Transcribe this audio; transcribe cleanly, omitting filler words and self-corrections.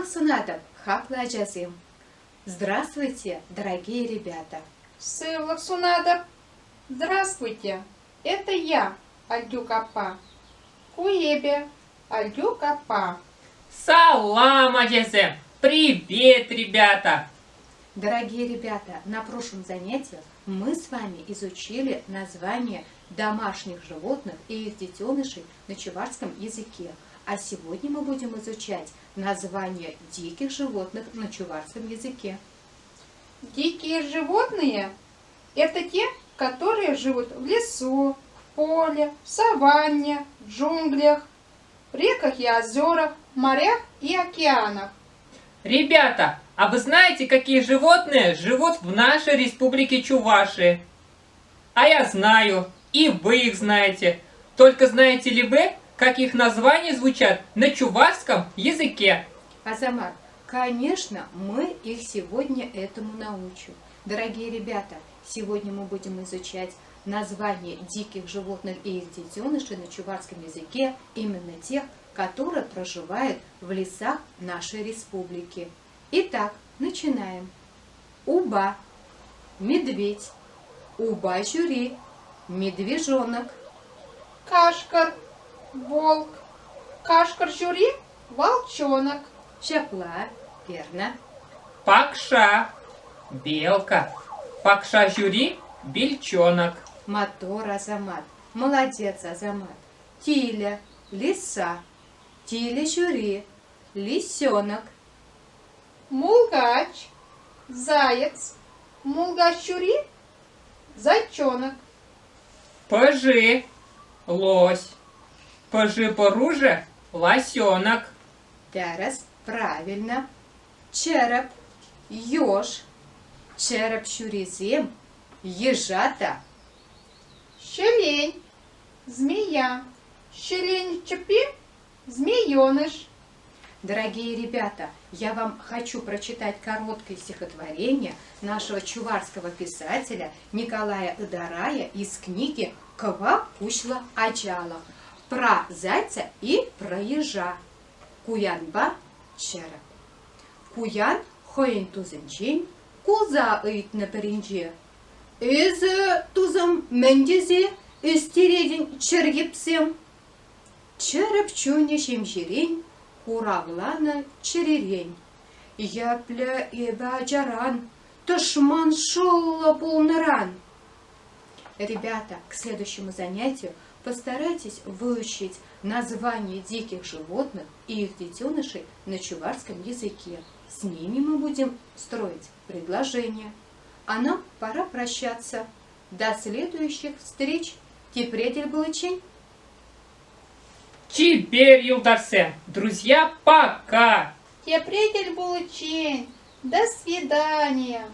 Сывлаксунадов, хапладжазим. Здравствуйте, дорогие ребята! Сывлаксунадов, здравствуйте! Это я, Альдюк-апа. Куебе, Альдюк-апа. Салам, Аджазем! Привет, ребята! Дорогие ребята, на прошлом занятии мы с вами изучили названия домашних животных и их детенышей на чувашском языке. А сегодня мы будем изучать названия диких животных на чувашском языке. Дикие животные – это те, которые живут в лесу, в поле, в саванне, в джунглях, в реках и озерах, морях и океанах. Ребята, а вы знаете, какие животные живут в нашей республике Чувашия? А я знаю, и вы их знаете. Только знаете ли вы, как их названия звучат на чувашском языке? Азамат, конечно, мы их сегодня этому научим. Дорогие ребята, сегодня мы будем изучать названия диких животных и их детенышей на чувашском языке, именно тех, которые проживают в лесах нашей республики. Итак, начинаем. Уба – медведь. Уба-жюри – медвежонок. Кашкар – волк. Кашкар-жюри – волчонок. Шапла – верно. Пакша – белка. Пакша-жюри – бельчонок. Мотор, Азамат. Молодец, Азамат. Тиля – лиса. Тиля-жюри – лисенок. Мулгач – заяц. Мулгач-жюри – зайчонок. Пажи – лось. Пажи-поруже – лосенок. Тарас, правильно. Череп – еж. Череп-жюри-зем – ежата. Щелень – змея. Щелень-чапи – змееныш. Дорогие ребята, я вам хочу прочитать короткое стихотворение нашего чувашского писателя Николая Ыдарая из книги «Ква кушла аджала» про зайца и про ежа. Куянба череп. Куян хоен тузенчен, куза ыйт на перинже. Из тузом мендезе, истередин чергипсем. Череп чуне шемшерень, Куравлана черерень. Япля эба джаран, ташман шолла полнаран. Ребята, к следующему занятию постарайтесь выучить названия диких животных и их детенышей на чувашском языке. С ними мы будем строить предложения. А нам пора прощаться. До следующих встреч. Тепредель Булычень. Теперь, Юлдарсен, друзья, пока! Тепредель Булычень. До свидания.